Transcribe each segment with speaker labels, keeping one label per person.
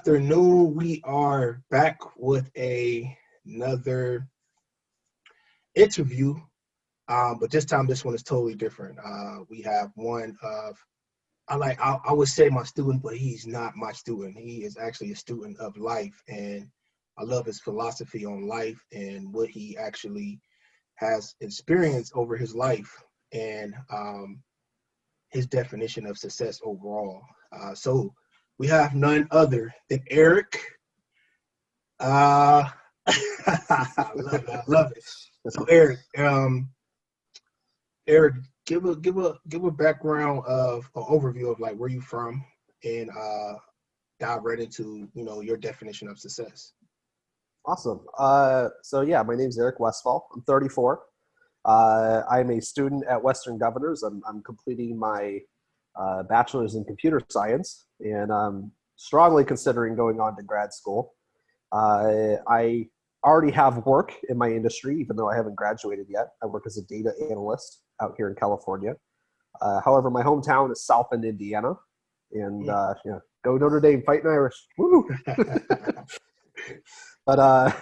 Speaker 1: afternoon. We are back with another interview, but this time this one is totally different. We have one of I would say my student, but he's not my student. He is actually a student of life, and I love his philosophy on life and what he actually has experienced over his life and his definition of success overall. So we have none other than Eric. I love it. I love it. So Eric, give a background of an overview of like where you from and dive right into your definition of success.
Speaker 2: Awesome. So yeah, my name's Eric Westfall. I'm 34. I'm a student at Western Governors. I'm completing my bachelor's in computer science, and I'm strongly considering going on to grad school. I already have work in my industry, even though I haven't graduated yet. I work as a data analyst out here in California. However, my hometown is South Bend, Indiana, and go Notre Dame, fighting Irish. Woo! But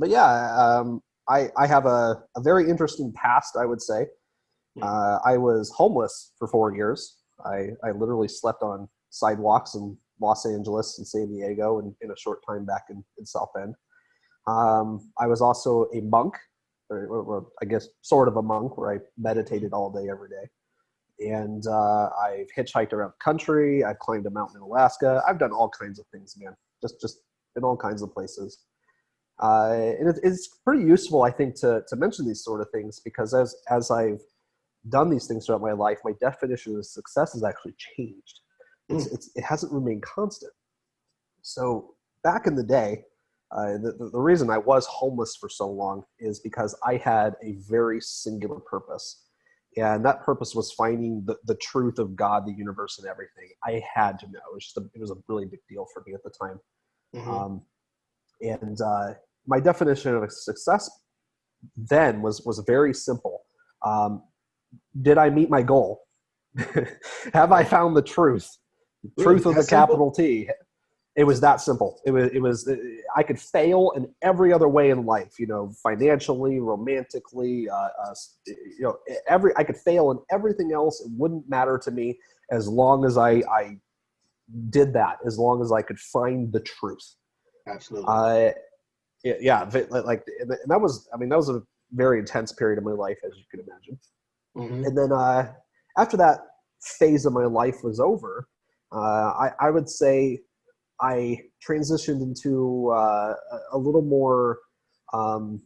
Speaker 2: yeah, I have a very interesting past, I would say. I was homeless for 4 years. I literally slept on sidewalks in Los Angeles and San Diego and in a short time back in South Bend. I was also a monk, or I guess sort of a monk, where I meditated all day, every day. And I've hitchhiked around the country. I've climbed a mountain in Alaska. I've done all kinds of things, man, just in all kinds of places. And it's pretty useful, I think, to mention these sort of things, because as I've done these things throughout my life, my definition of success has actually changed. It hasn't remained constant. So back in the day, the reason I was homeless for so long is because I had a very singular purpose. And that purpose was finding the truth of God, the universe, and everything. I had to know. It was a really big deal for me at the time. Mm-hmm. My definition of success then was very simple. Did I meet my goal? Have I found the truth? Truth with a capital T. It was that simple. It was. I could fail in every other way in life. Financially, romantically. I could fail in everything else. It wouldn't matter to me as long as I did that. As long as I could find the truth.
Speaker 1: Absolutely.
Speaker 2: And that was a very intense period of my life, as you can imagine. Mm-hmm. And then after that phase of my life was over, I would say I transitioned into a little more of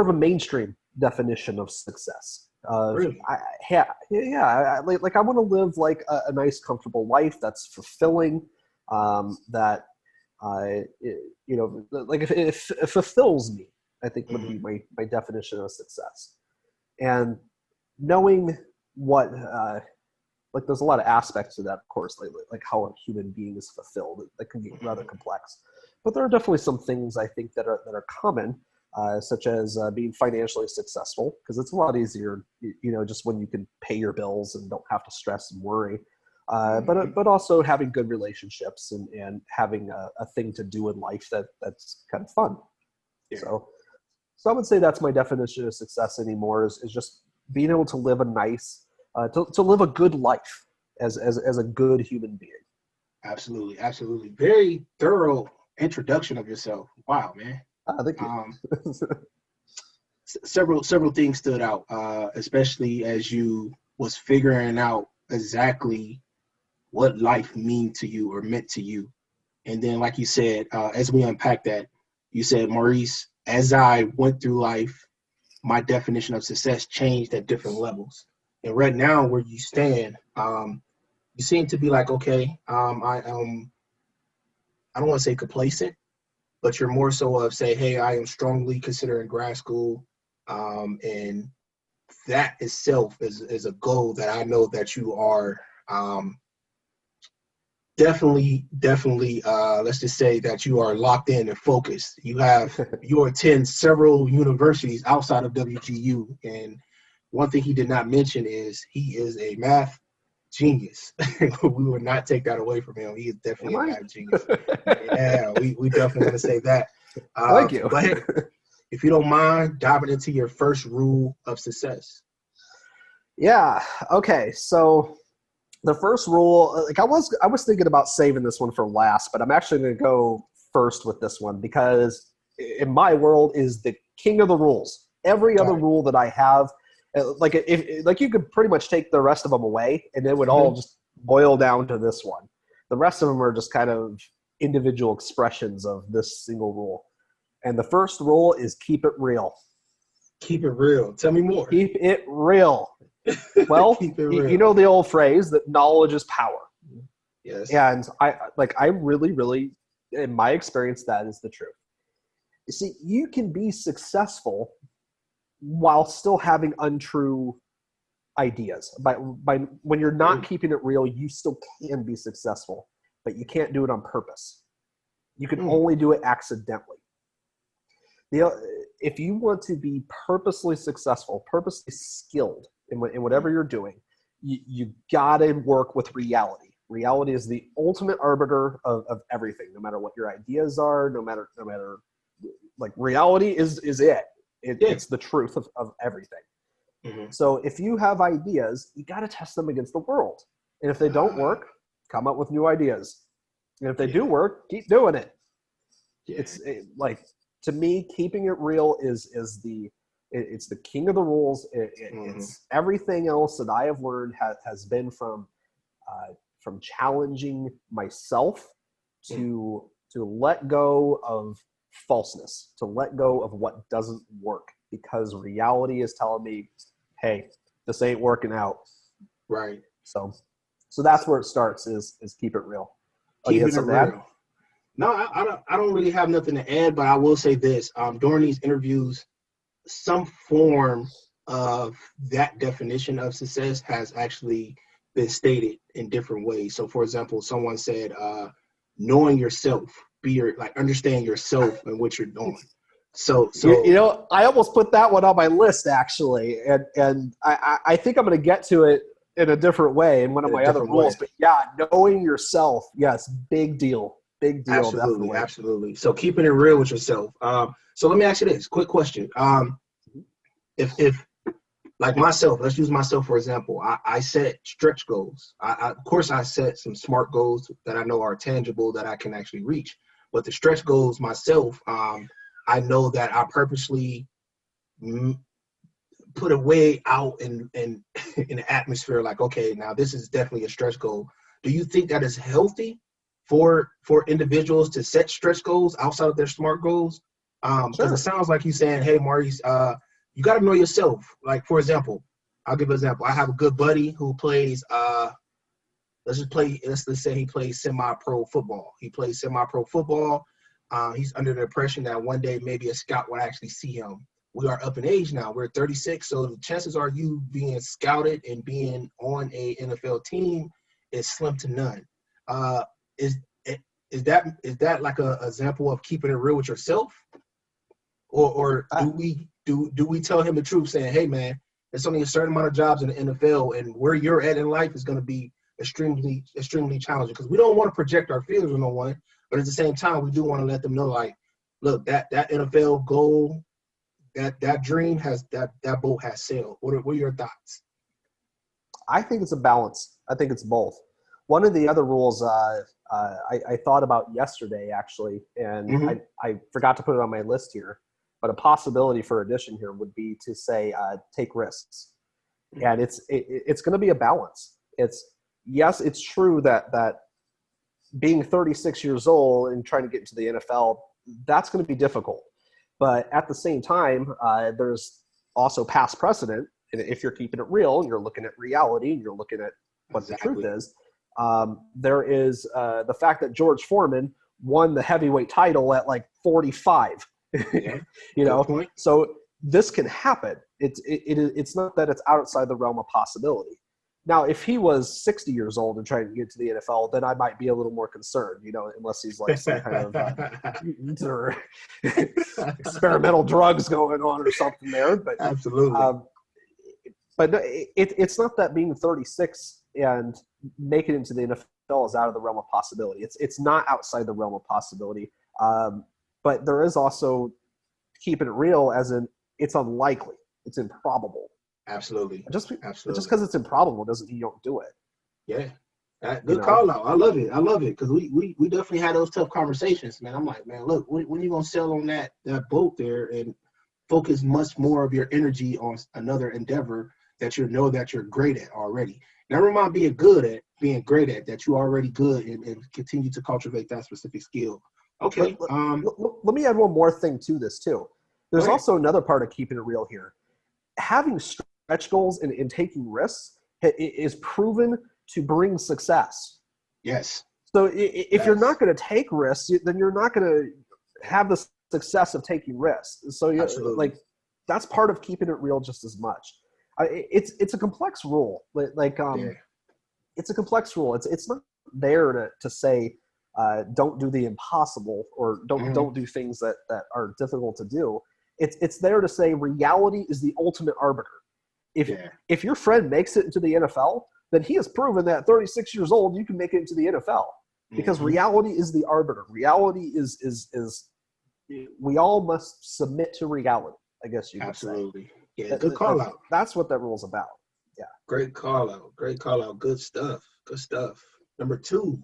Speaker 2: a mainstream definition of success.
Speaker 1: Really?
Speaker 2: I want to live like a nice, comfortable life that's fulfilling. That it fulfills me, I think would be my definition of success. And knowing what, there's a lot of aspects to that, of course, like how a human being is fulfilled. That can be rather complex, but there are definitely some things I think that are common, such as being financially successful, because it's a lot easier, just when you can pay your bills and don't have to stress and worry. But also having good relationships and having a thing to do in life that's kind of fun. Yeah. So I would say that's my definition of success anymore is just being able to live a nice, to live a good life as a good human being.
Speaker 1: Absolutely, absolutely. Very thorough introduction of yourself. Wow, man.
Speaker 2: Thank you.
Speaker 1: Several things stood out, especially as you was figuring out exactly what life meant to you. And then, like you said, as we unpack that, you said, Maurice, as I went through life, my definition of success changed at different levels. And right now, where you stand, you seem to be like, okay, I don't want to say complacent, but you're more so of say, hey, I am strongly considering grad school, and that itself is a goal that I know that you are definitely, let's just say that you are locked in and focused. You attend several universities outside of WGU, and one thing he did not mention is he is a math genius. We would not take that away from him. He is definitely a math genius. Yeah, we definitely want to say that.
Speaker 2: Thank you.
Speaker 1: But hey, if you don't mind diving into your first rule of success.
Speaker 2: Yeah. Okay. So the first rule, like I was thinking about saving this one for last, but I'm actually going to go first with this one because in my world is the king of the rules. Every other rule that I have, like if you could pretty much take the rest of them away and it would all just boil down to this one. The rest of them are just kind of individual expressions of this single rule. And the first rule is keep it real.
Speaker 1: Keep it real. Tell me more.
Speaker 2: Keep it real. Well,
Speaker 1: Keep it real.
Speaker 2: you know the old phrase that knowledge is power.
Speaker 1: Yes.
Speaker 2: And I really, really, in my experience, that is the truth. You see, you can be successful while still having untrue ideas. By when you're not keeping it real, you still can be successful, but you can't do it on purpose. You can only do it accidentally. If you want to be purposely successful, purposely skilled in whatever you're doing, you gotta work with reality. Reality is the ultimate arbiter of everything, no matter what your ideas are, no matter like reality is it. It's the truth of everything. Mm-hmm. So if you have ideas, you got to test them against the world. And if they don't work, come up with new ideas. And if they do work, keep doing it. Yeah. Like, to me, keeping it real is it's the king of the rules. It's everything else that I have learned has been from challenging myself to let go of falseness, to let go of what doesn't work, because reality is telling me, hey, this ain't working out.
Speaker 1: Right.
Speaker 2: So that's where it starts is keep it real.
Speaker 1: Keeping it real. No, I don't really have nothing to add, but I will say this. During these interviews, some form of that definition of success has actually been stated in different ways. So for example, someone said, knowing yourself, understand yourself and what you're doing. So
Speaker 2: I almost put that one on my list actually, and I think I'm going to get to it in a different way in one of my other rules. But yeah, knowing yourself, yes, big deal.
Speaker 1: Absolutely. So keeping it real with yourself. So let me ask you this quick question. If like myself, let's use myself for example. I set stretch goals. Of course, I set some SMART goals that I know are tangible that I can actually reach. But the stretch goals myself, I know that I purposely put a way out in the atmosphere. Like, okay, now this is definitely a stretch goal. Do you think that is healthy for individuals to set stretch goals outside of their SMART goals? Because it sounds like you're saying, hey, Maurice, you got to know yourself. Like, for example, I'll give an example. I have a good buddy who plays, let's say he plays semi-pro football. He plays semi-pro football. He's under the impression that one day maybe a scout will actually see him. We are up in age now. We're 36, so the chances are you being scouted and being on a NFL team is slim to none. Is that like a example of keeping it real with yourself, or do we tell him the truth, saying, hey man, there's only a certain amount of jobs in the NFL, and where you're at in life is going to be extremely challenging, because we don't want to project our feelings with no one, but at the same time we do want to let them know, like, look, that NFL goal, that dream that boat has sailed. What are your thoughts?
Speaker 2: I think it's a balance. I think it's both. One of the other rules I thought about yesterday, actually, and I forgot to put it on my list here, but a possibility for addition here would be to say take risks. And it's going to be a balance. It's true that being 36 years old and trying to get into the NFL, that's going to be difficult. But at the same time, there's also past precedent. And if you're keeping it real, and you're looking at reality, and you're looking at what the truth is, there is the fact that George Foreman won the heavyweight title at like 45. You know, so this can happen. It's not that it's outside the realm of possibility. Now, if he was 60 years old and trying to get to the NFL, then I might be a little more concerned, you know, unless he's like some kind of or experimental drugs going on or something there. But
Speaker 1: absolutely.
Speaker 2: But it's not that being 36 and make it into the NFL is out of the realm of possibility. It's not outside the realm of possibility. But there is also keeping it real, as in it's unlikely, it's improbable.
Speaker 1: Absolutely.
Speaker 2: Just
Speaker 1: Absolutely.
Speaker 2: because it's improbable doesn't mean you don't do it.
Speaker 1: Yeah. Good call out. I love it. I love it, because we definitely had those tough conversations, man. I'm like, man, look, when you gonna sell on that boat there and focus much more of your energy on another endeavor that you know that you're great at already. Never mind being great at that you're already good, and continue to cultivate that specific skill. Okay.
Speaker 2: Let me add one more thing to this too. There's also another part of keeping it real here. Having stretch goals and taking risks is proven to bring success.
Speaker 1: Yes.
Speaker 2: So if you're not going to take risks, then you're not going to have the success of taking risks. So like that's part of keeping it real just as much. It's a complex rule. It's a complex rule. It's not there to say don't do the impossible, or don't do things that are difficult to do. It's there to say reality is the ultimate arbiter. If your friend makes it into the NFL, then he has proven that at 36 years old you can make it into the NFL, because reality is the arbiter. Reality is we all must submit to reality, I guess you could say.
Speaker 1: Absolutely. Yeah, good call out.
Speaker 2: That's what that rule's about. Yeah.
Speaker 1: Great call out. Great call out. Good stuff. Good stuff. Number 2.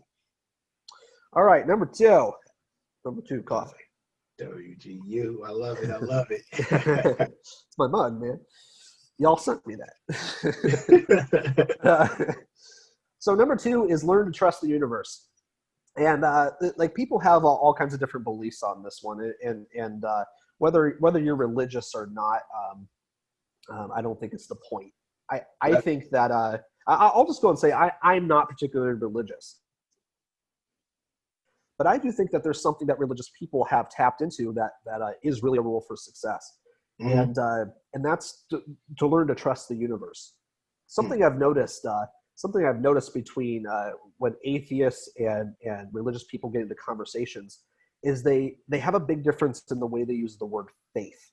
Speaker 2: All right, number 2. Number 2, coffee.
Speaker 1: WGU. I love it. I love it.
Speaker 2: It's my mug, man. Y'all sent me that. So number 2 is learn to trust the universe. And like people have all kinds of different beliefs on this one, and whether you're religious or not, I don't think it's the point. I think that I'll just go and say I'm not particularly religious, but I do think that there's something that religious people have tapped into that is really a rule for success, and that's to learn to trust the universe. Something I've noticed between when atheists and religious people get into conversations is they have a big difference in the way they use the word faith.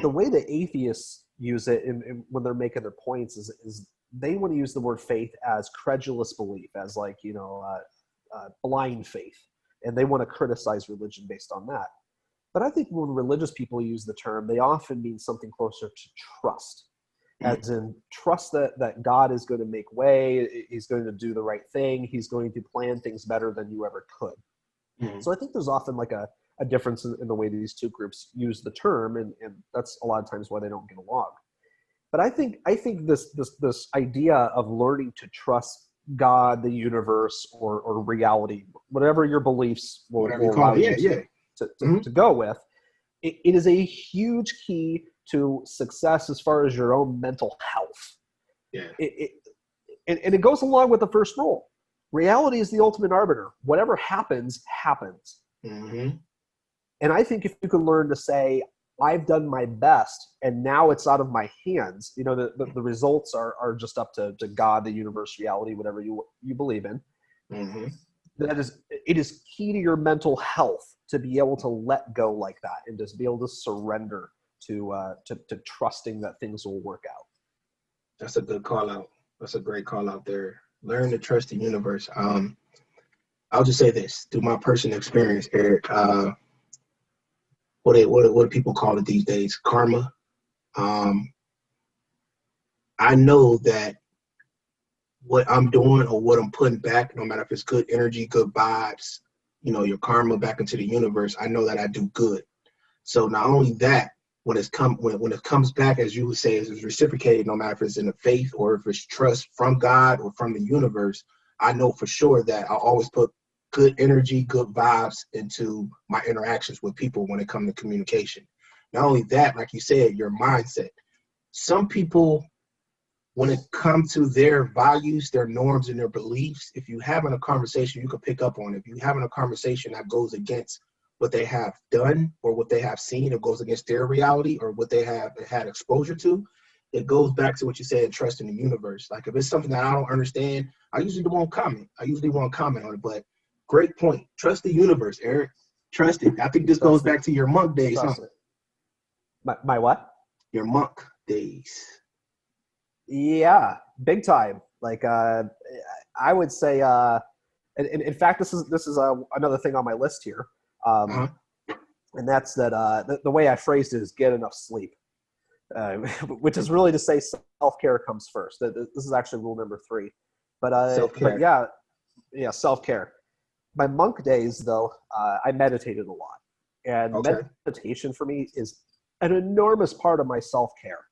Speaker 2: The way the atheists use it when they're making their points is they want to use the word faith as credulous belief, as like, blind faith. And they want to criticize religion based on that. But I think when religious people use the term, they often mean something closer to trust. As in trust that God is going to make way, he's going to do the right thing, he's going to plan things better than you ever could. So I think there's often like a difference in the way these two groups use the term, and that's a lot of times why they don't get along. But I think this idea of learning to trust God, the universe, or reality, whatever your beliefs will allow you to go with, it is a huge key to success as far as your own mental health. Yeah. And it goes along with the first rule. Reality is the ultimate arbiter. Whatever happens, happens. And I think if you can learn to say, I've done my best, and now it's out of my hands, the results are just up to God, the universe, reality, whatever you believe in. It is key to your mental health to be able to let go like that, and just be able to surrender to trusting that things will work out.
Speaker 1: That's a good call out. That's a great call out there. Learn to trust the universe. I'll just say this through my personal experience, Eric. What do people call it these days? Karma. I know that what I'm doing or what I'm putting back, no matter if it's good energy, good vibes, your karma back into the universe, I know that I do good. So not only that, when it comes back, as you would say, is reciprocated, no matter if it's in the faith or if it's trust from God or from the universe, I know for sure that I always put good energy, good vibes into my interactions with people when it comes to communication. Not only that, like you said, your mindset. Some people, when it comes to their values, their norms, and their beliefs, if you're having a conversation, you can pick up on it. If you're having a conversation that goes against what they have done or what they have seen, it goes against their reality or what they have had exposure to, it goes back to what you said, trust in the universe. Like if it's something that I don't understand, I usually won't comment. On it, but great point. Trust the universe, Eric. Trust it. I think this goes back to your monk days. Huh?
Speaker 2: My what?
Speaker 1: Your monk days.
Speaker 2: Yeah, big time. Like I would say, and in fact, this is another thing on my list here, and that's that the way I phrased it is get enough sleep, which is really to say self-care comes first. This is actually rule number 3,
Speaker 1: Self-care.
Speaker 2: but yeah, self-care. My monk days, though, I meditated a lot, and meditation for me is an enormous part of my self-care.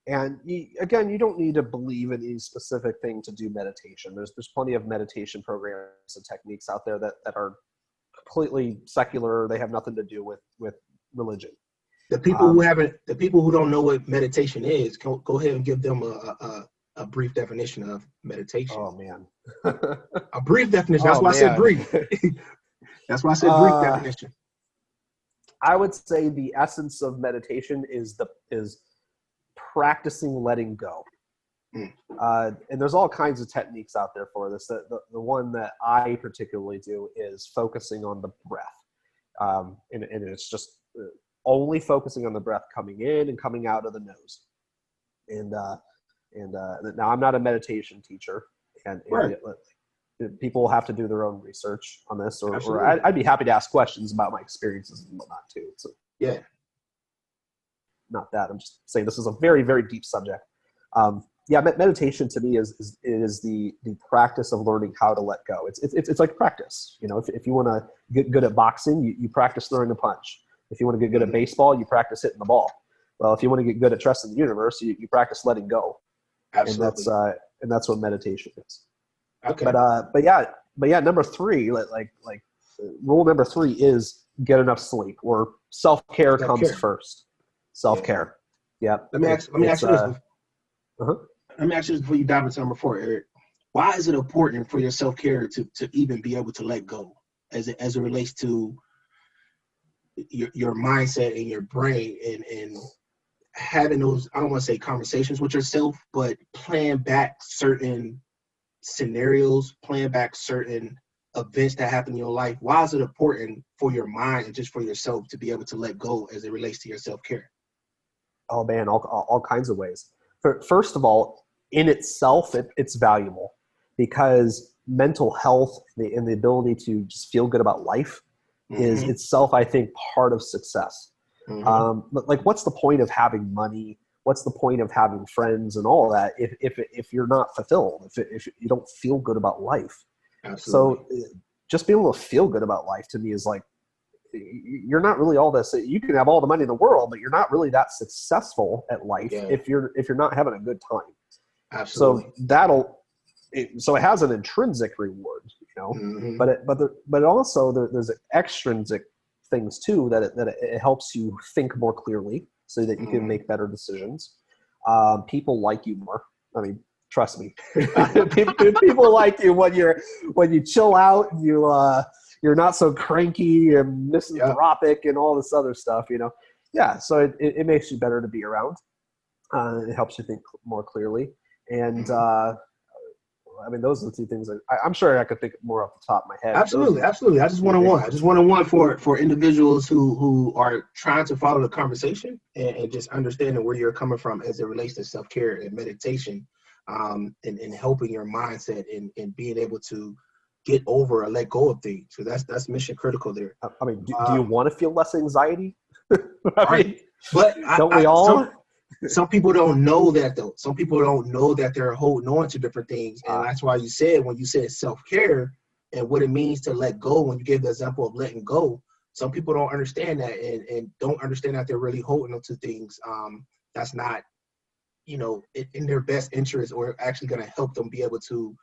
Speaker 2: And again, you don't need to believe in any specific thing to do meditation. There's plenty of meditation programs and techniques out there that are completely secular. They have nothing to do with religion.
Speaker 1: The people who don't know what meditation is, go ahead and give them a brief definition of meditation.
Speaker 2: Oh man,
Speaker 1: a brief definition. That's why I said brief. That's why I said brief definition.
Speaker 2: I would say the essence of meditation is practicing letting go. And there's all kinds of techniques out there for this. The one that I particularly do is focusing on the breath. And it's just only focusing on the breath coming in and coming out of the nose. And now I'm not a meditation teacher, and people have to do their own research on this, or I'd be happy to ask questions about my experiences and whatnot too. So
Speaker 1: yeah.
Speaker 2: Not that. I'm just saying this is a very, very deep subject. Meditation to me is the practice of learning how to let go. It's like practice. You know, if you want to get good at boxing, you practice throwing a punch. If you want to get good at baseball, you practice hitting the ball. Well, if you want to get good at trusting the universe, you practice letting go.
Speaker 1: Absolutely.
Speaker 2: And that's what meditation is.
Speaker 1: Okay.
Speaker 2: But yeah, number 3, like rule number 3 is get enough sleep, or self-care comes first. Self-care. Yeah.
Speaker 1: Let me ask you this. Let me ask you this before you dive into number 4, Eric. Why is it important for your self-care to even be able to let go as it relates to your mindset and your brain and having those, I don't want to say conversations with yourself, but playing back certain scenarios, playing back certain events that happen in your life? Why is it important for your mind and just for yourself to be able to let go as it relates to your self-care?
Speaker 2: Oh man, all kinds of ways. First of all, in itself, it's valuable because mental health and the ability to just feel good about life is itself, I think, part of success. But like, what's the point of having money? What's the point of having friends and all that if you're not fulfilled, if you don't feel good about life? Absolutely. So just being able to feel good about life to me is like, you're not really all this. You can have all the money in the world, but you're not really that successful at life if you're not having a good time.
Speaker 1: Absolutely.
Speaker 2: So it has an intrinsic reward, you know, but also there's extrinsic things too that it helps you think more clearly so that you can make better decisions. People like you more. I mean, trust me, people like you when you chill out and you're not so cranky and misanthropic and all this other stuff, you know? Yeah. So it makes you better to be around. It helps you think more clearly. And, I mean, those are the 2 things I'm sure I could think more off the top of my head.
Speaker 1: Absolutely. I just one-on-one for individuals who are trying to follow the conversation and just understanding where you're coming from as it relates to self-care and meditation, and helping your mindset and being able to get over or let go of things. So that's mission critical there.
Speaker 2: I mean, do you want to feel less anxiety?
Speaker 1: Don't we all? Some people don't know that though. Some people don't know that they're holding on to different things. And that's why when you said self-care and what it means to let go, when you gave the example of letting go, some people don't understand that and don't understand that they're really holding on to things that's not, you know, in their best interest or actually going to help them be able to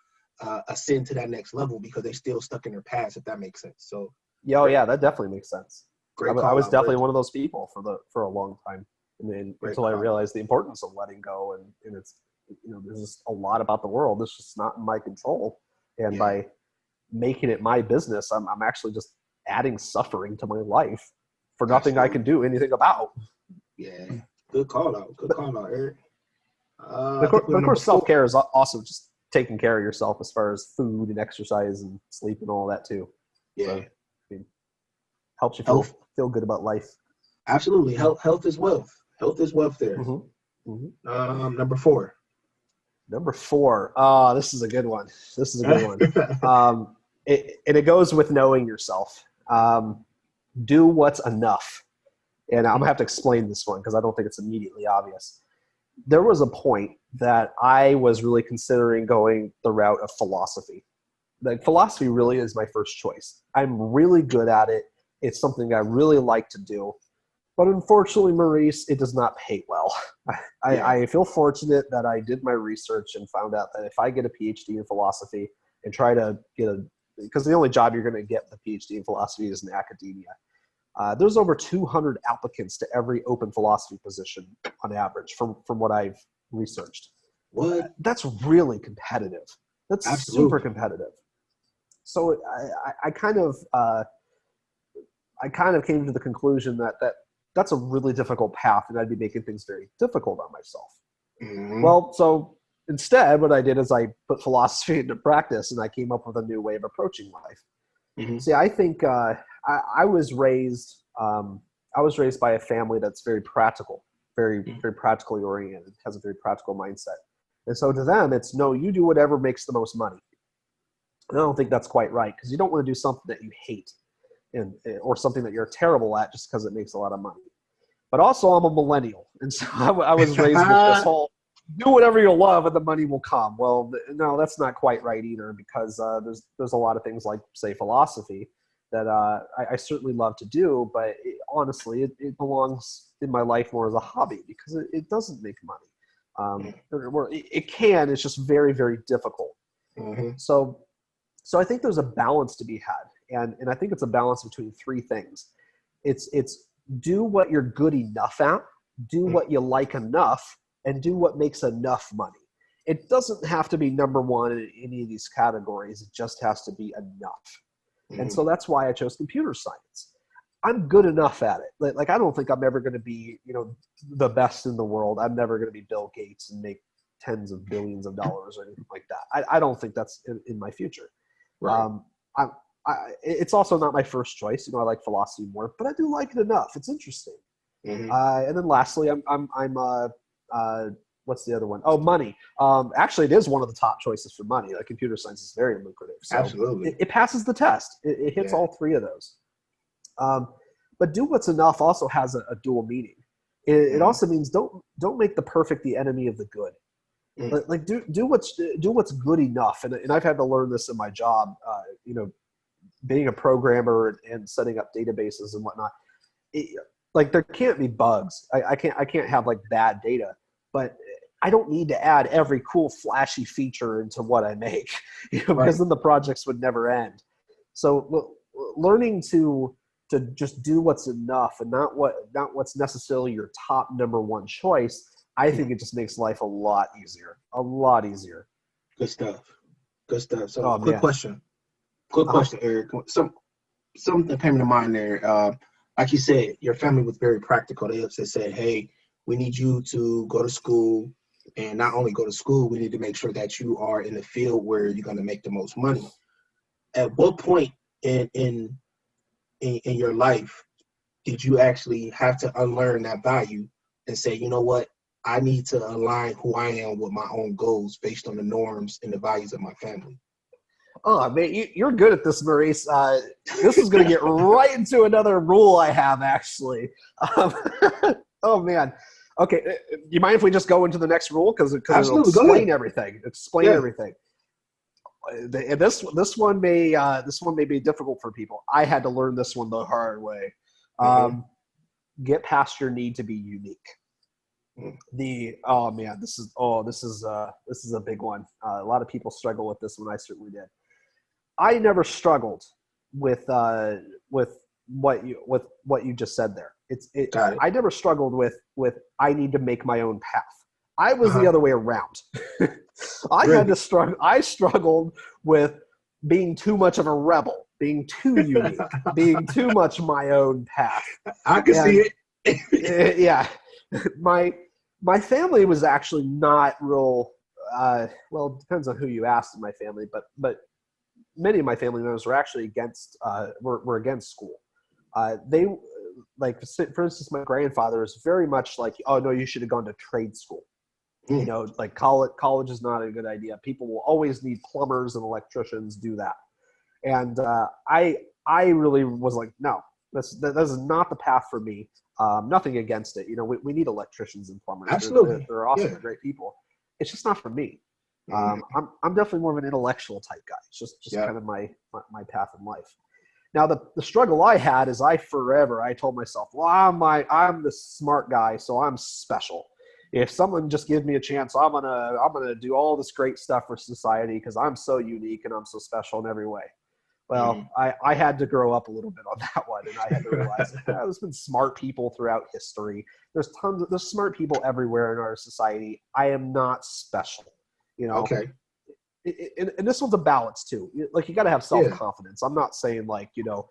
Speaker 1: ascend to that next level because they're still stuck in their past, if that makes sense. So yeah,
Speaker 2: that definitely makes sense. I was definitely one of those people for a long time, and until I realized the importance of letting go, and it's, you know, there's just a lot about the world that's just not in my control, and by making it my business, I'm actually just adding suffering to my life for nothing I can do anything about.
Speaker 1: Yeah, good call out, Eric.
Speaker 2: Of course, self-care is also just taking care of yourself as far as food and exercise and sleep and all that too.
Speaker 1: Yeah.
Speaker 2: So, I mean, helps you feel good about life.
Speaker 1: Absolutely. Health is wealth. Health is wealth there. Number 4.
Speaker 2: Number 4. Oh, this is a good one. This is a good one. It goes with knowing yourself. Do what's enough. And I'm gonna have to explain this one because I don't think it's immediately obvious. There was a point that I was really considering going the route of philosophy. Like, philosophy really is my first choice. I'm really good at it. It's something I really like to do. But unfortunately, Maurice, it does not pay well. I feel fortunate that I did my research and found out that if I get a PhD in philosophy and try to get because the only job you're going to get with a PhD in philosophy is in academia. There's over 200 applicants to every open philosophy position on average from what I've researched.
Speaker 1: What?
Speaker 2: That's really competitive. That's
Speaker 1: Absolutely.
Speaker 2: super competitive. So I kind of came to the conclusion that that's a really difficult path, and I'd be making things very difficult on myself.
Speaker 1: Mm-hmm.
Speaker 2: Well, so instead, what I did is I put philosophy into practice, and I came up with a new way of approaching life.
Speaker 1: Mm-hmm.
Speaker 2: See, I think I was raised by a family that's very practical, very practically oriented, has a very practical mindset. And so to them, it's no, you do whatever makes the most money. And I don't think that's quite right, because you don't want to do something that you hate or something that you're terrible at just because it makes a lot of money. But also, I'm a millennial, and so I was raised with this whole do whatever you love and the money will come. Well, no, that's not quite right either, because there's a lot of things like, say, philosophy that I certainly love to do, but honestly, it belongs in my life more as a hobby because it doesn't make money. It can, it's just very, very difficult.
Speaker 1: Mm-hmm.
Speaker 2: So I think there's a balance to be had, and I think it's a balance between 3 things. It's do what you're good enough at, do what you like enough, and do what makes enough money. It doesn't have to be number 1 in any of these categories. It just has to be enough. And so that's why I chose computer science. I'm good enough at it. Like I don't think I'm ever going to be, the best in the world. I'm never going to be Bill Gates and make tens of billions of dollars or anything like that. I don't think that's in my future.
Speaker 1: Right.
Speaker 2: It's also not my first choice. I like philosophy more, but I do like it enough. It's interesting.
Speaker 1: Mm-hmm.
Speaker 2: And then lastly, I'm what's the other one? Oh, money. Actually, it is one of the top choices for money. Computer science is very lucrative. So
Speaker 1: Absolutely.
Speaker 2: it passes the test. It hits all 3 of those. But do what's enough also has a dual meaning. It also means don't make the perfect the enemy of the good. Like do what's good enough. And I've had to learn this in my job. Being a programmer and setting up databases and whatnot. There can't be bugs. I can't have bad data, but I don't need to add every cool flashy feature into what I make, because then the projects would never end. So learning to just do what's enough and not what's necessarily your top number 1 choice, I think it just makes life a lot easier.
Speaker 1: Good stuff. So quick question, Eric. Something that came to mind there. Like you said, your family was very practical. They said, hey, we need you to go to school, and not only go to school, we need to make sure that you are in the field where you're going to make the most money. At what point in your life did you actually have to unlearn that value and say, you know what, I need to align who I am with my own goals based on the norms and the values of my family?
Speaker 2: Oh, man, you're good at this, Maurice. This is going to get right into another rule I have, actually. Oh, man. Okay, you mind if we just go into the next rule? Because it'll explain everything. Everything. And this one may be difficult for people. I had to learn this one the hard way. Get past your need to be unique. This is a big one. A lot of people struggle with this one. I certainly did. I never struggled with what you just said there. I never struggled with I need to make my own path. I was the other way around. I struggled with being too much of a rebel, being too unique, being too much my own path.
Speaker 1: I can see it.
Speaker 2: Yeah. My family was actually not real, well, it depends on who you asked in my family, but many of my family members were actually against school. They, for instance, my grandfather is very much like, oh no, you should have gone to trade school. You know, like college is not a good idea. People will always need plumbers and electricians, do that. And I really was like, no, that is not the path for me. Nothing against it. You know, we need electricians and plumbers.
Speaker 1: Absolutely.
Speaker 2: They're awesome.
Speaker 1: Yeah.
Speaker 2: They're great people. It's just not for me.
Speaker 1: Mhm.
Speaker 2: I'm definitely more of an intellectual type guy. It's just
Speaker 1: Yeah.
Speaker 2: kind of my path in life. Now the struggle I had is I told myself, well, I'm the smart guy, so I'm special. If someone just gives me a chance, I'm gonna do all this great stuff for society because I'm so unique and I'm so special in every way. Well, I had to grow up a little bit on that one, and I had to realize there's been smart people throughout history. There's smart people everywhere in our society. I am not special, you know.
Speaker 1: Okay.
Speaker 2: And this one's a balance too. Like, you got to have self-confidence. I'm not saying, like, you know,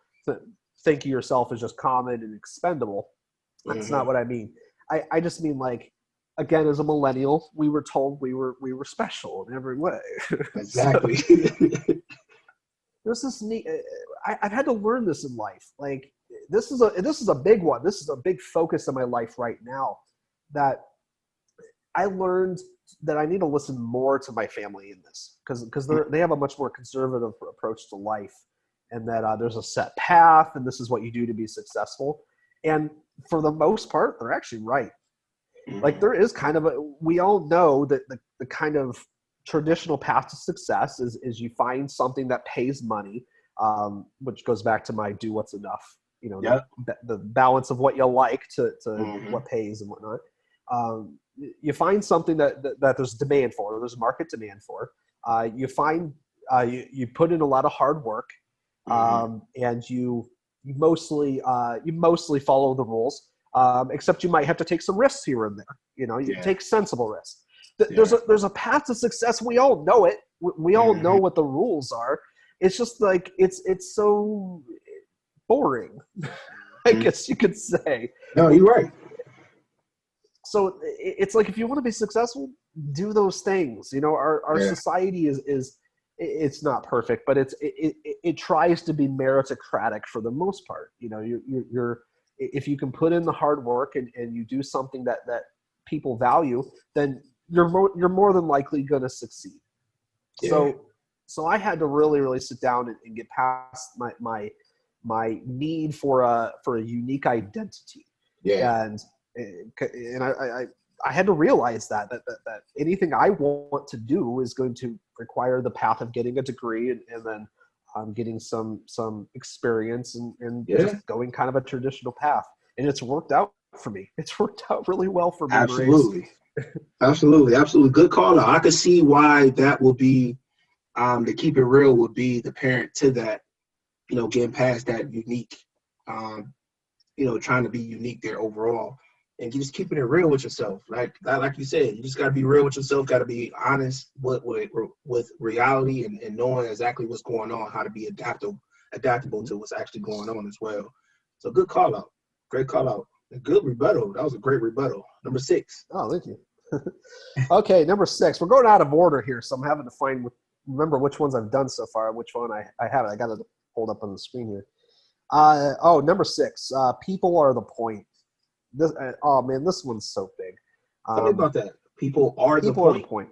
Speaker 2: think of yourself as just common and expendable. That's not what I mean. I just mean, like, again, as a millennial, we were told we were special in every way.
Speaker 1: Exactly.
Speaker 2: There's this neat. I've had to learn this in life. Like, this is a big one. This is a big focus of my life right now. That I learned that I need to listen more to my family in this, because they have a much more conservative approach to life, and that there's a set path, and this is what you do to be successful. And for the most part, they're actually right. Like, there is kind of we all know that the kind of traditional path to success is you find something that pays money, which goes back to my do what's enough, you know, the balance of what you like to what pays and whatnot. You find something that there's demand for, there's market demand for. You find you put in a lot of hard work, and you mostly follow the rules, except you might have to take some risks here and there. You know, you take sensible risks. There's a path to success. We all know it. We all know what the rules are. It's just like it's so boring, I guess you could say.
Speaker 1: No, you're right.
Speaker 2: So it's like, if you want to be successful, do those things. You know, our society is it's not perfect, but it tries to be meritocratic for the most part. You know, you're if you can put in the hard work and you do something that people value, then you're more than likely going to succeed. Yeah. So I had to really sit down and get past my need for a unique identity.
Speaker 1: Yeah.
Speaker 2: And I had to realize that anything I want to do is going to require the path of getting a degree and then getting some experience and just going kind of a traditional path. And it's worked out for me. It's worked out really well for me.
Speaker 1: Absolutely. Absolutely. Good call out. I could see why that will be, to keep it real, would be the parent to that, you know, getting past that unique, you know, trying to be unique there overall. And just keeping it real with yourself. Like you said, you just got to be real with yourself, got to be honest with reality and knowing exactly what's going on, how to be adaptable to what's actually going on as well. So good call out. Great call out. A good rebuttal. That was a great rebuttal. Number 6.
Speaker 2: Oh, thank you. Okay, number 6. We're going out of order here, so I'm having to remember which ones I've done so far and which one I haven't. I got to hold up on the screen here. Number 6. People are the point. Oh man, this one's so big.
Speaker 1: Tell me about that. People are the point.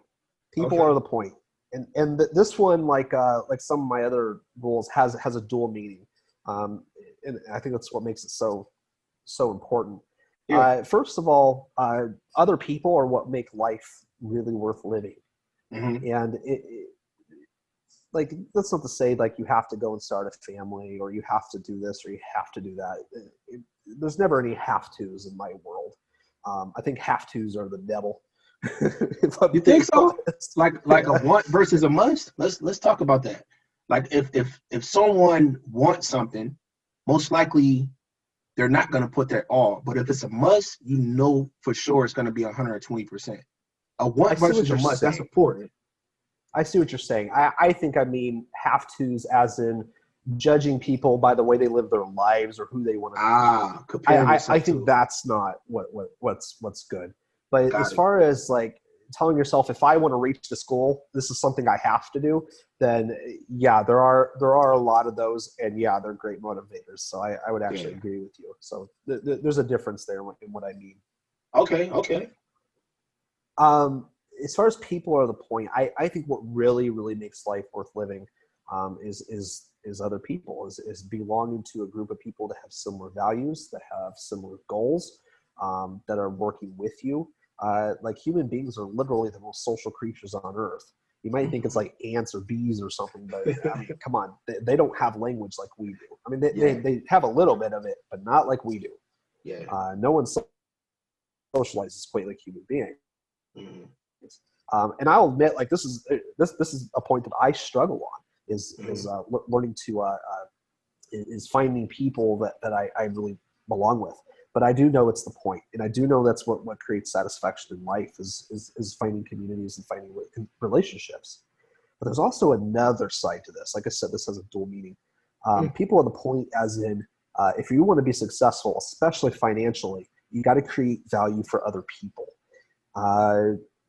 Speaker 2: People are the point. And this one, like some of my other rules, has a dual meaning. And I think that's what makes it so important. Yeah. First of all, other people are what make life really worth living. And like, that's not to say like you have to go and start a family, or you have to do this, or you have to do that. There's never any have-tos in my world. I think have-tos are the devil.
Speaker 1: You think so? Like a want versus a must? Let's talk about that. Like, if someone wants something, most likely they're not going to put their all. But if it's a must, you know for sure it's going to be 120%. A want versus a must, that's important.
Speaker 2: I see what you're saying. I think I mean have-tos as in judging people by the way they live their lives or who they want to be. I think that's not what's good. But as far as like telling yourself, if I want to reach this goal, this is something I have to do, then yeah, there are a lot of those, and yeah, they're great motivators. So I would actually agree with you. So there's a difference there in what I mean.
Speaker 1: Okay.
Speaker 2: as far as people are the point, I think what really, really makes life worth living is other people, is belonging to a group of people that have similar values, that have similar goals, that are working with you. Like human beings are literally the most social creatures on earth. You might think it's like ants or bees or something, but I mean, come on, they don't have language like we do. I mean, they have a little bit of it, but not like we do.
Speaker 1: Yeah.
Speaker 2: No one socializes quite like human beings.
Speaker 1: Mm-hmm.
Speaker 2: And I'll admit, like this is a point that I struggle on is learning to is finding people that I really belong with. But I do know it's the point, and I do know that's what creates satisfaction in life is finding communities and finding relationships. But there's also another side to this. Like I said, this has a dual meaning. People are the point, as in if you want to be successful, especially financially, you got to create value for other people.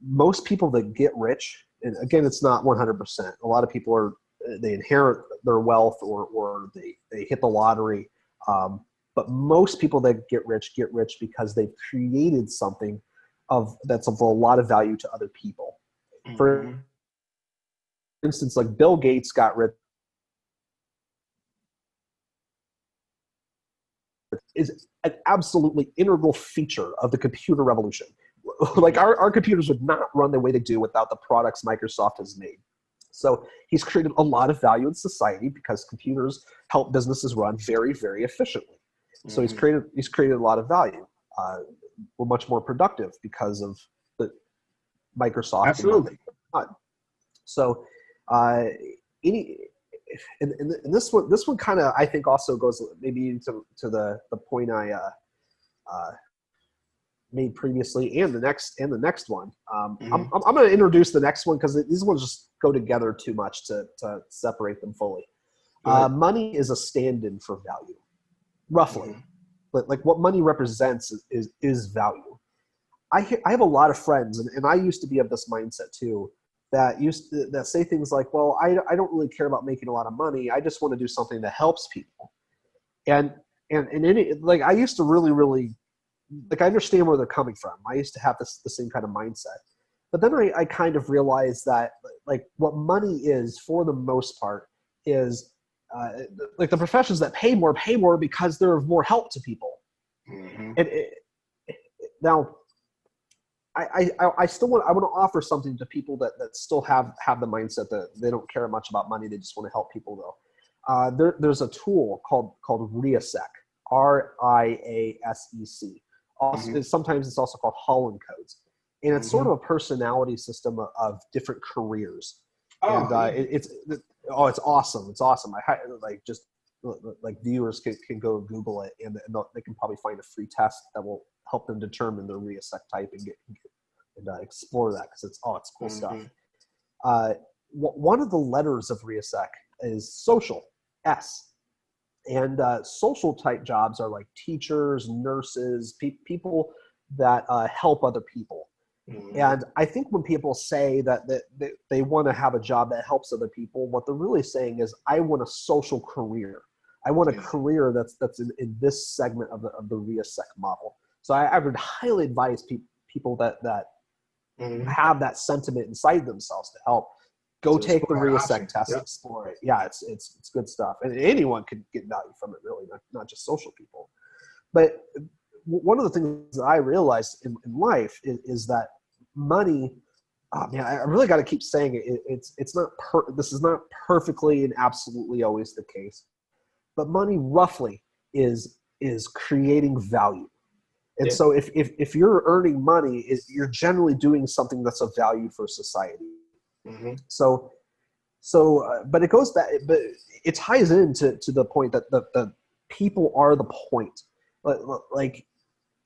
Speaker 2: Most people that get rich, and again, it's not 100%. A lot of people they inherit their wealth or they hit the lottery. But most people that get rich because they've created something that's of a lot of value to other people. Mm-hmm. For instance, like Bill Gates got rich is an absolutely integral feature of the computer revolution. Like our computers would not run the way they do without the products Microsoft has made. So he's created a lot of value in society because computers help businesses run very, very efficiently. So he's created a lot of value. We're much more productive because of the Microsoft.
Speaker 1: Absolutely.
Speaker 2: So and this one kind of I think also goes maybe to the point I made previously and the next one. I'm going to introduce the next one because these ones just go together too much to separate them fully. Money is a stand-in for value. Roughly, but like what money represents is value. I have a lot of friends, and I used to be of this mindset too, that say things like, "Well, I don't really care about making a lot of money. I just want to do something that helps people." And like I used to really, really like I understand where they're coming from. I used to have the same kind of mindset, but then I kind of realized that like what money is for the most part is. Like the professions that pay more because they're of more help to people. Mm-hmm. And now, I still want to offer something to people that still have the mindset that they don't care much about money. They just want to help people though. There's a tool called RIASEC, RIASEC. Also, sometimes it's also called Holland codes, and it's sort of a personality system of different careers. And it's awesome. It's awesome. I like just like viewers can go Google it and they can probably find a free test that will help them determine their RIASEC type and explore that because it's cool stuff. One of the letters of RIASEC is social, S, and social type jobs are like teachers, nurses, people that help other people. And I think when people say that they want to have a job that helps other people, what they're really saying is, I want a social career. I want a career that's in this segment of the RIASEC model. So I would highly advise people that have that sentiment inside themselves to help. Go take the RIASEC test, explore it. Yeah, it's good stuff. And anyone can get value from it, really, not just social people. But one of the things that I realized in life is that money, I really got to keep saying it. It's not this is not perfectly and absolutely always the case, but money roughly is creating value. And so if you're earning money, you're generally doing something that's of value for society. So but it goes back, but it ties into the point that the people are the point. Like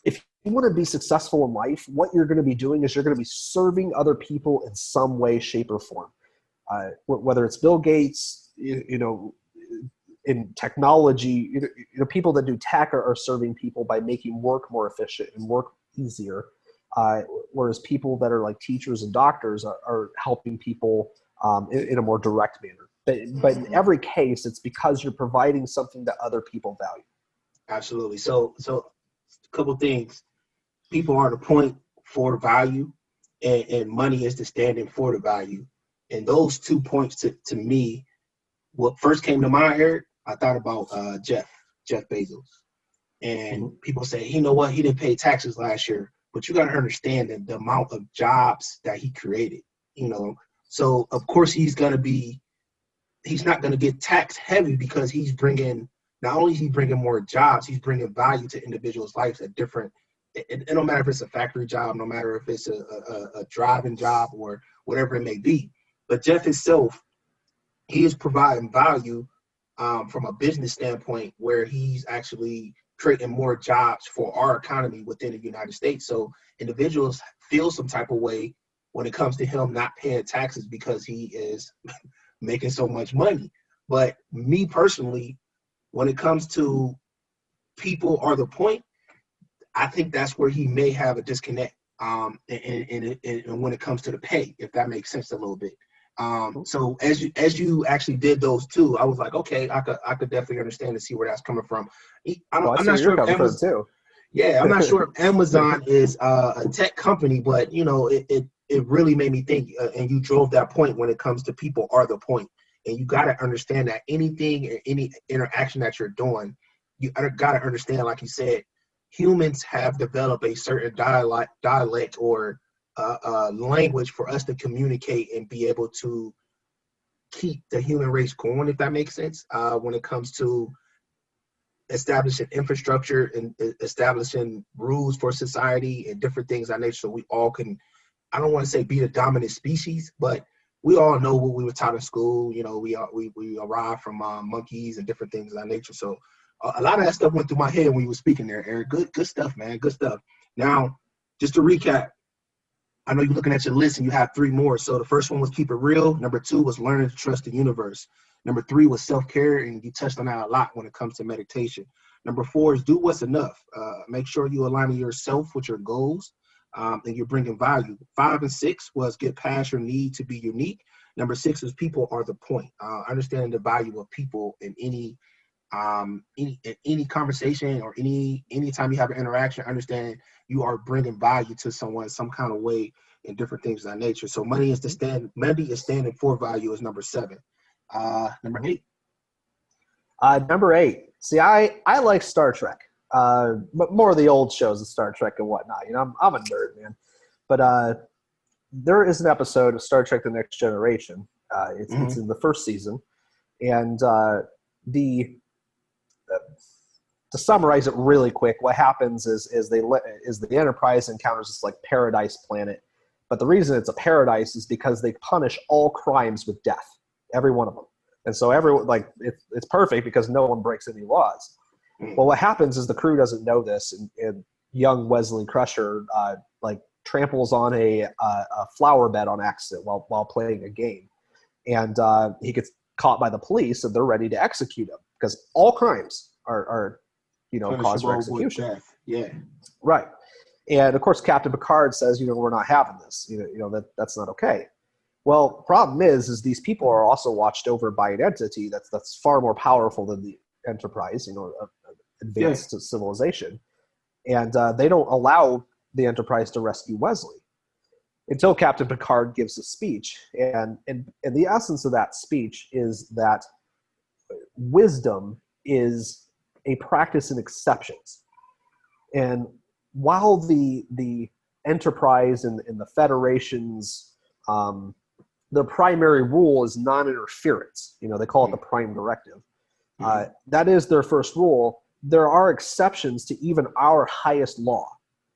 Speaker 2: if you want to be successful in life, what you're going to be doing is you're going to be serving other people in some way, shape, or form. Whether it's Bill Gates, in technology, people that do tech are serving people by making work more efficient and work easier. Whereas people that are like teachers and doctors are helping people in a more direct manner. But in every case, it's because you're providing something that other people value.
Speaker 1: Absolutely. So a couple things. People are the point for value, and money is the standing for the value. And those 2 points to me, what first came to mind, Eric, I thought about Jeff Bezos. And people say, you know what, he didn't pay taxes last year, but you got to understand the amount of jobs that he created, you know. So of course he's not going to get tax heavy because he's bringing, not only is he bringing more jobs, he's bringing value to individuals' lives at different, it don't matter if it's a factory job, no matter if it's a driving job or whatever it may be. But Jeff himself, he is providing value from a business standpoint where he's actually creating more jobs for our economy within the United States. So individuals feel some type of way when it comes to him not paying taxes because he is making so much money. But me personally, when it comes to people are the point, I think that's where he may have a disconnect and when it comes to the pay, if that makes sense a little bit. So as you actually did those two, I was like, okay, I could definitely understand and see where that's coming from. I'm not sure if Amazon, too. Yeah, I'm not sure if Amazon is a tech company, but you know, it really made me think. And you drove that point when it comes to people are the point, and you got to understand that anything or any interaction that you're doing, you got to understand, like you said, humans have developed a certain dialect or language for us to communicate and be able to keep the human race going, if that makes sense, when it comes to establishing infrastructure and establishing rules for society and different things of that nature, so we all can, I don't want to say be the dominant species, but we all know what we were taught in school. You know, we arrived from monkeys and different things of that nature. So a lot of that stuff went through my head when you were speaking there, Eric. Good stuff, man. Good stuff. Now, just to recap, I know you're looking at your list and you have 3 more. So the first one was keep it real. Number 2 was learning to trust the universe. Number 3 was self-care, and you touched on that a lot when it comes to meditation. Number 4 is do what's enough. Make sure you align yourself with your goals and you're bringing value. 5 and 6 was get past your need to be unique. Number 6 is people are the point. Understanding the value of people in any conversation or anytime you have an interaction, understand you are bringing value to someone some kind of way and different things of that nature. So money is standing for value is number 7. Number 8.
Speaker 2: Number 8. See, I like Star Trek, but more of the old shows of Star Trek and whatnot. You know, I'm a nerd, man. But there is an episode of Star Trek: The Next Generation. It's in the first season, and to summarize it really quick, what happens is the Enterprise encounters this like paradise planet, but the reason it's a paradise is because they punish all crimes with death, every one of them, and so everyone it's perfect because no one breaks any laws. Well, what happens is the crew doesn't know this, and young Wesley Crusher tramples on a flower bed on accident while playing a game, and he gets caught by the police, and they're ready to execute him because all crimes are cause for execution.
Speaker 1: Yeah,
Speaker 2: right. And of course, Captain Picard says, we're not having this. That's not okay. Well, problem is these people are also watched over by an entity that's far more powerful than the Enterprise. Advanced civilization, and they don't allow the Enterprise to rescue Wesley until Captain Picard gives a speech. And the essence of that speech is that wisdom is a practice in exceptions. And while the Enterprise and the Federation's their primary rule is non-interference, they call it the Prime Directive. That is their first rule. There are exceptions to even our highest law.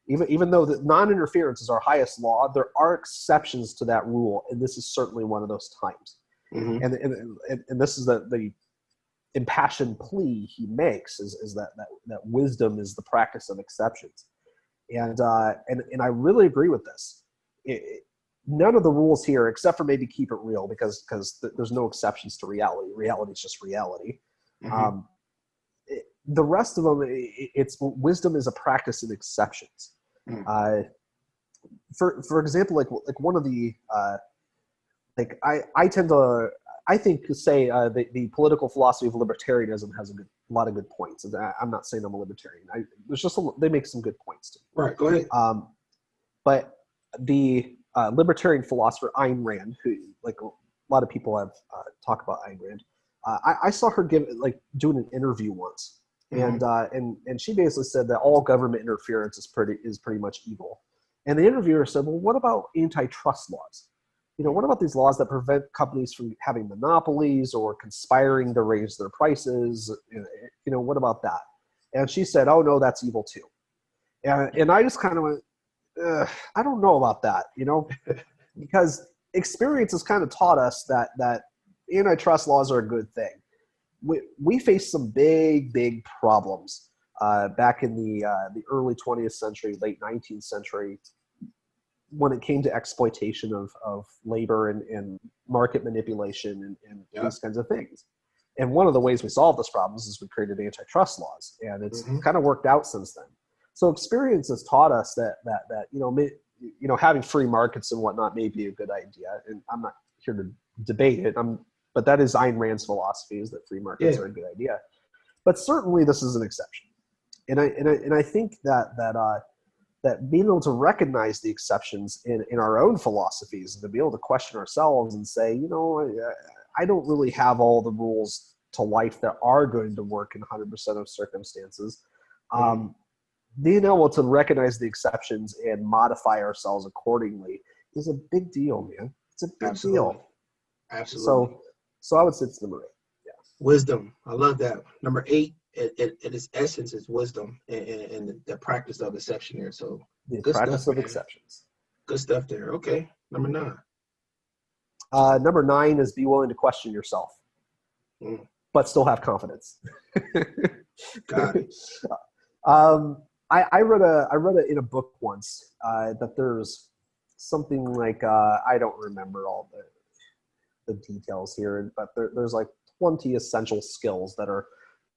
Speaker 2: Even though the non-interference is our highest law, there are exceptions to that rule, and this is certainly one of those times. And this is the impassioned plea he makes is that wisdom is the practice of exceptions. And I really agree with this. None of the rules here, except for maybe keep it real, because there's no exceptions to reality. Reality is just reality. The rest of them, it's wisdom is a practice in exceptions. For example, like one of the I think to say the political philosophy of libertarianism has a lot of good points. And I'm not saying I'm a libertarian. They make some good points too.
Speaker 1: Right. Go ahead.
Speaker 2: But the libertarian philosopher Ayn Rand, who like a lot of people have talked about Ayn Rand. I saw her doing an interview once, and she basically said that all government interference is pretty much evil. And the interviewer said, well, what about antitrust laws? What about these laws that prevent companies from having monopolies or conspiring to raise their prices? What about that? And she said, oh no, that's evil too. And I just kind of went, I don't know about that, because experience has kind of taught us that antitrust laws are a good thing. We faced some big problems back in the early 20th century, late 19th century, when it came to exploitation of labor and market manipulation and these kinds of things. And one of the ways we solved this problem is we created antitrust laws, and it's kind of worked out since then. So experience has taught us that having free markets and whatnot may be a good idea. And I'm not here to debate it. But that is Ayn Rand's philosophy, is that free markets are a good idea. But certainly this is an exception. And I think that being able to recognize the exceptions in our own philosophies, and to be able to question ourselves and say, I don't really have all the rules to life that are going to work in 100% of circumstances. Being able to recognize the exceptions and modify ourselves accordingly is a big deal, man. It's a big deal.
Speaker 1: Absolutely.
Speaker 2: So I would say it's number 8. Yeah.
Speaker 1: Wisdom. I love that. Number 8, at its essence, is wisdom and the practice of exception there. So
Speaker 2: the practice of exceptions.
Speaker 1: Good stuff there. Okay. Number 9.
Speaker 2: Number 9 is be willing to question yourself, but still have confidence.
Speaker 1: Got it.
Speaker 2: I read it in a book once that there's something like I don't remember all the details here, but there's like 20 essential skills that are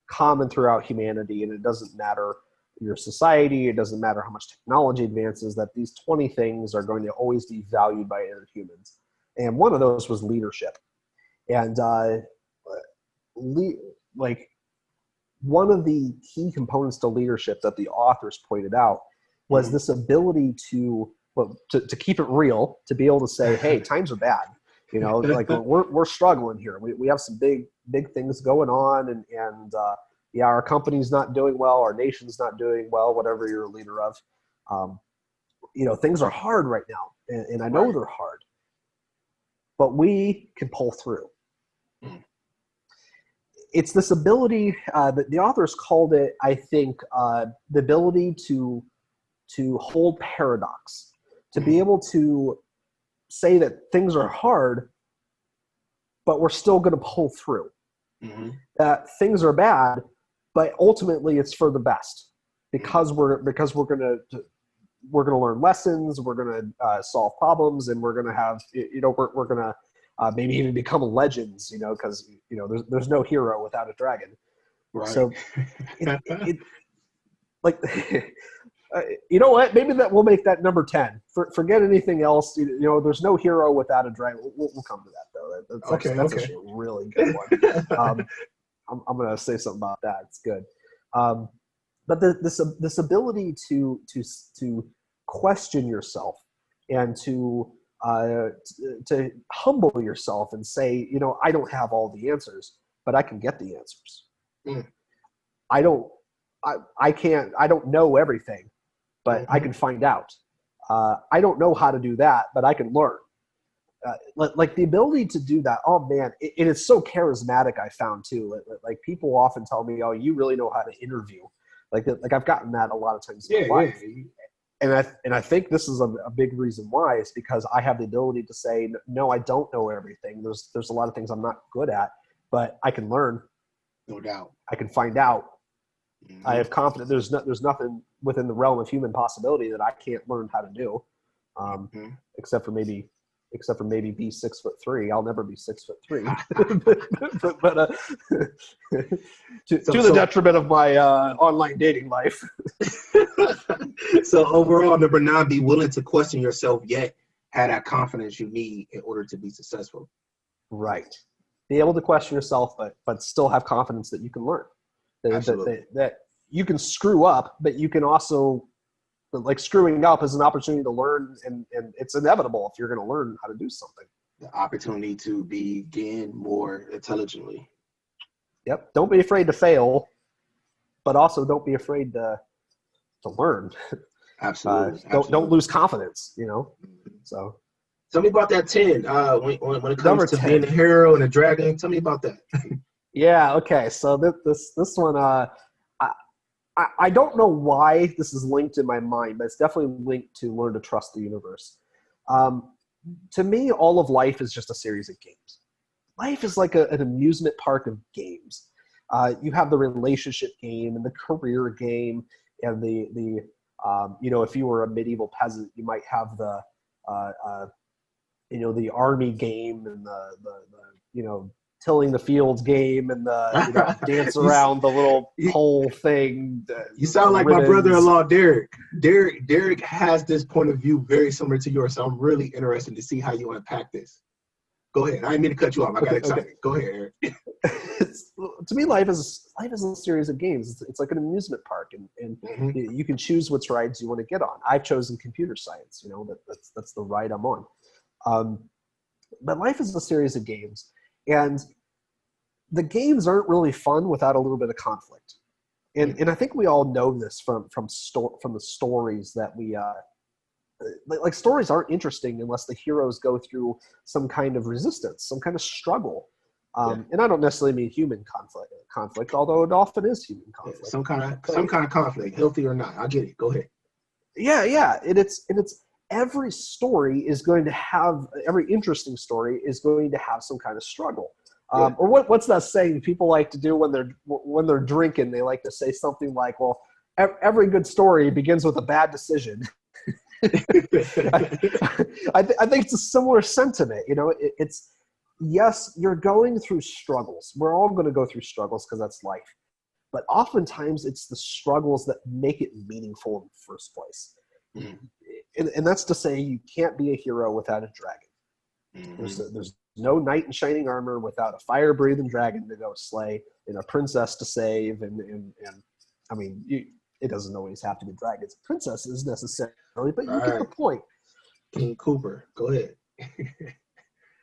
Speaker 2: common throughout humanity, and it doesn't matter your society, it doesn't matter how much technology advances, that these 20 things are going to always be valued by other humans. And one of those was leadership. And one of the key components to leadership that the authors pointed out was this ability to keep it real, to be able to say, hey, times are bad. Like we're struggling here. We have some big things going on, and our company's not doing well, our nation's not doing well, whatever you're a leader of. Things are hard right now, and I know they're hard, but we can pull through. It's this ability that the authors called it, I think, the ability to hold paradox, to be able to say that things are hard, but we're still going to pull through. That things are bad, but ultimately it's for the best, because we're going to learn lessons, we're going to solve problems, and we're going to have we're going to maybe even become legends, because there's no hero without a dragon.
Speaker 1: Right.
Speaker 2: So it like you know what? Maybe that we'll make that number 10. Forget anything else. There's no hero without a dragon. We'll come to that though. That's actually a really good one. I'm going to say something about that. It's good. But this ability to question yourself and to humble yourself and say, I don't have all the answers, but I can get the answers. I don't know everything, but I can find out. I don't know how to do that, but I can learn. Like the ability to do that. Oh man, it is so charismatic. I found too. Like people often tell me, "Oh, you really know how to interview." Like I've gotten that a lot of times in my life. And I think this is a big reason why. It's because I have the ability to say, no, I don't know everything. There's a lot of things I'm not good at, but I can learn.
Speaker 1: No doubt.
Speaker 2: I can find out. I have confidence. There's nothing within the realm of human possibility that I can't learn how to do, except for maybe be 6'3". I'll never be 6'3", but to the detriment of my online dating life.
Speaker 1: So overall, number 9, be willing to question yourself, yet have that confidence you need in order to be successful.
Speaker 2: Right. Be able to question yourself, but still have confidence that you can learn. That you can screw up, but you can also like screwing up is an opportunity to learn, and it's inevitable if you're going to learn how to do something.
Speaker 1: The opportunity to begin more intelligently.
Speaker 2: Yep. Don't be afraid to fail, but also don't be afraid to learn.
Speaker 1: Absolutely.
Speaker 2: Don't lose confidence, you know? So
Speaker 1: tell me about that 10. When it comes
Speaker 2: Number
Speaker 1: to
Speaker 2: 10.
Speaker 1: being a hero and a dragon, tell me about that.
Speaker 2: Yeah, okay. So this one, I don't know why this is linked in my mind, but it's definitely linked to learn to trust the universe. To me, all of life is just a series of games. Life is like an amusement park of games. You have the relationship game and the career game, and the if you were a medieval peasant, you might have the the army game and the tilling the fields game and the dance around the little pole thing.
Speaker 1: You sound like
Speaker 2: ribbons.
Speaker 1: My brother-in-law, Derek. Derek has this point of view very similar to yours, so I'm really interested to see how you unpack this. Go ahead. I didn't mean to cut you off. I got excited. Okay. Go ahead, Eric.
Speaker 2: To me, life is a series of games. It's like an amusement park, and you can choose which rides you want to get on. I've chosen computer science. That's the ride I'm on. But life is a series of games, and the games aren't really fun without a little bit of conflict. And I think we all know this from the stories that we like stories aren't interesting unless the heroes go through some kind of resistance, some kind of struggle. And I don't necessarily mean human conflict, although it often is human conflict.
Speaker 1: Some kind of conflict, healthy or not. I get it. Go ahead.
Speaker 2: Yeah. And it's every story is going to have, every interesting story is going to have some kind of struggle. Or what's that saying people like to do when they're drinking? They like to say something like, well, every good story begins with a bad decision. I think it's a similar sentiment. It's yes, you're going through struggles. We're all going to go through struggles because that's life. But oftentimes it's the struggles that make it meaningful in the first place. And that's to say you can't be a hero without a dragon. There's no knight in shining armor without a fire-breathing dragon to go slay and a princess to save. And I mean, it doesn't always have to be dragons, princesses necessarily, but you get the point.
Speaker 1: King Cooper, go ahead.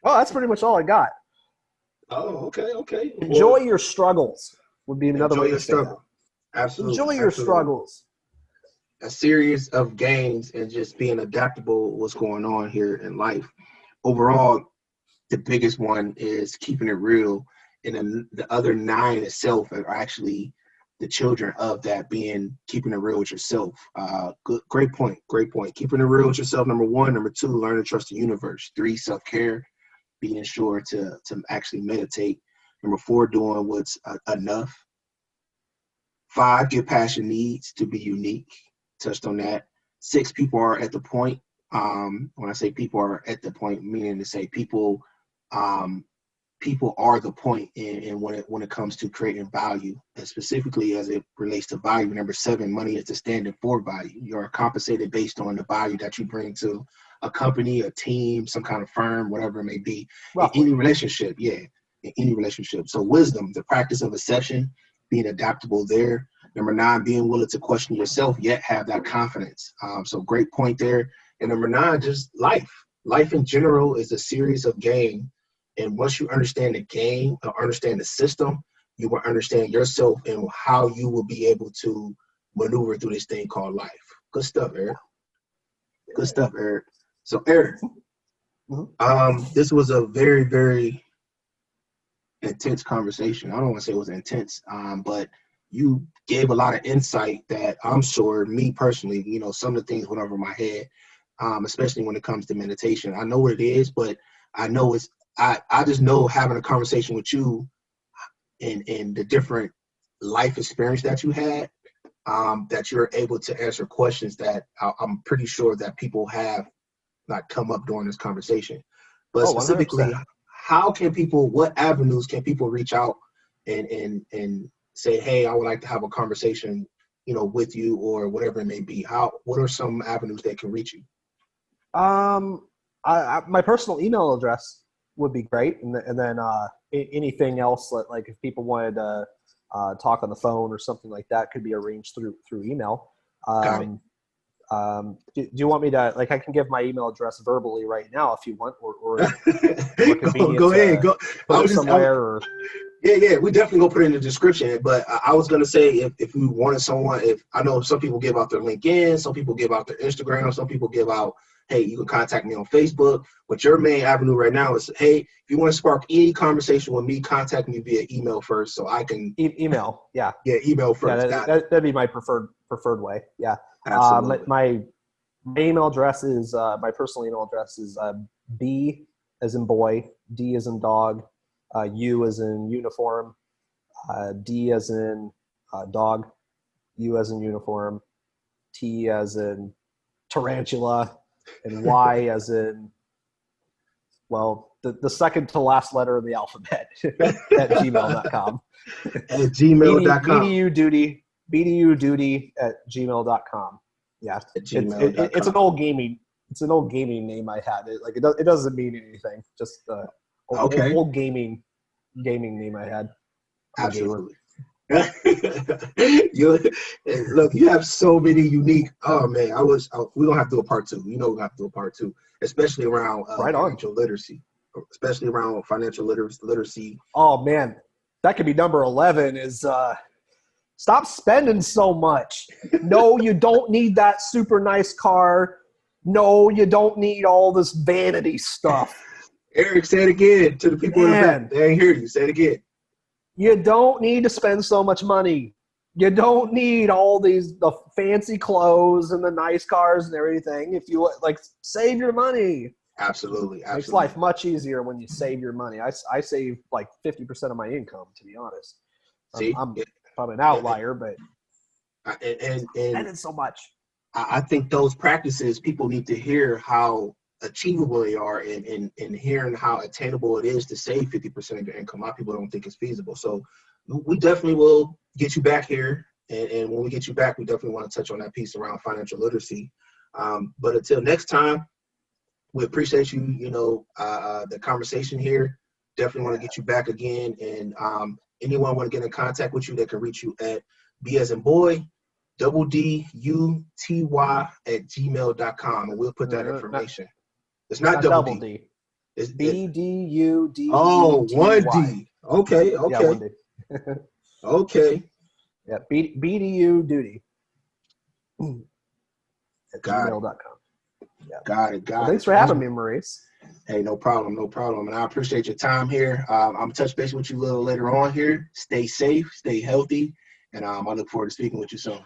Speaker 2: Oh, that's pretty much all I got.
Speaker 1: Oh, okay.
Speaker 2: Enjoy your struggles would be another way to say that.
Speaker 1: Absolutely.
Speaker 2: Enjoy your struggles.
Speaker 1: A series of games and just being adaptable what's going on here in life. Overall, the biggest one is keeping it real, and then the other 9 itself are actually the children of that, being keeping it real with yourself. Great point. Keeping it real with yourself, number 1. Number 2, learn to trust the universe. 3, self-care, being sure to actually meditate. Number 4, doing what's enough. 5, get past your needs to be unique. Touched on that. 6, people are at the point. When I say people are at the point, meaning to say people are the point in when it comes to creating value, and specifically as it relates to value. Number 7, money is the standard for value. You're compensated based on the value that you bring to a company, a team, some kind of firm, whatever it may be. In any relationship, in any relationship. So wisdom, the practice of exception, being adaptable there. Number 9, being willing to question yourself, yet have that confidence. So great point there. And number 9, just life. Life in general is a series of games. And once you understand the game or understand the system, you will understand yourself and how you will be able to maneuver through this thing called life. Good stuff, Eric. So, Eric, this was a very, very intense conversation. I don't want to say it was intense, but you gave a lot of insight that I'm sure, me personally, some of the things went over my head, especially when it comes to meditation. I know what it is, but I know I just know having a conversation with you and the different life experience that you had, that you're able to answer questions that I'm pretty sure that people have not come up during this conversation. But specifically, 100%. What avenues can people reach out and say, hey, I would like to have a conversation, with you, or whatever it may be? What are some avenues they can reach you?
Speaker 2: My personal email address would be great, and then anything else, like if people wanted to talk on the phone or something like that, could be arranged through email. Do you want me to, like, I can give my email address verbally right now if you want, or
Speaker 1: Go ahead. Go.
Speaker 2: Put it somewhere.
Speaker 1: Yeah, we definitely gonna put it in the description. But I was gonna say if we wanted someone, if I know some people give out their LinkedIn, some people give out their Instagram, some people give out, hey, you can contact me on Facebook. But your main avenue right now is, hey, if you want to spark any conversation with me, contact me via email first, so I can
Speaker 2: email. Yeah.
Speaker 1: Yeah, email first.
Speaker 2: Yeah, that'd be my preferred way. Yeah.
Speaker 1: Absolutely.
Speaker 2: My email address is my personal email address is B as in boy, D as in dog, U as in uniform, D as in dog, U as in uniform, T as in tarantula, and Y as in, well, the second to last letter of the alphabet at gmail.com.
Speaker 1: At gmail.com.
Speaker 2: Bduduty at gmail.com. Yeah. It's an old gaming name I had. It doesn't mean anything. Just old gaming name I had.
Speaker 1: Absolutely. Look, you have so many unique. Oh man, we're gonna have to do a part 2. You know, we're gonna have to do a part 2, especially around financial literacy. Especially around financial literacy.
Speaker 2: Oh man, that could be number 11. Is stop spending so much. No, you don't need that super nice car. No, you don't need all this vanity stuff.
Speaker 1: Eric, say it again to the people in the back. They ain't hear you. Say it again.
Speaker 2: You don't need to spend so much money. You don't need all the fancy clothes and the nice cars and everything. If you save your money.
Speaker 1: Absolutely.
Speaker 2: Makes life much easier when you save your money. I save like 50% of my income, to be honest.
Speaker 1: See,
Speaker 2: I'm probably an outlier, but
Speaker 1: and
Speaker 2: spending so much.
Speaker 1: I think those practices, people need to hear how achievable they are, and hearing how attainable it is to save 50% of your income. A lot of people don't think it's feasible. So we definitely will get you back here. And when we get you back, we definitely want to touch on that piece around financial literacy. But until next time, we appreciate you, the conversation here. Definitely want to get you back again. And anyone want to get in contact with you, they can reach you at B as in boy, DDUTY at gmail.com. And we'll put that information. It's not double D. It's
Speaker 2: BDUDETY.
Speaker 1: Oh, 1D. Okay.
Speaker 2: Yeah, 1D.
Speaker 1: Okay.
Speaker 2: Yeah, BDU duty. At gmail.com. Yeah.
Speaker 1: Got it.
Speaker 2: Thanks for having me, Maurice.
Speaker 1: Hey, no problem. And I appreciate your time here. I'm going to touch base with you a little later on here. Stay safe, stay healthy, and I look forward to speaking with you soon.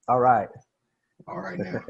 Speaker 2: All right.
Speaker 1: All right now.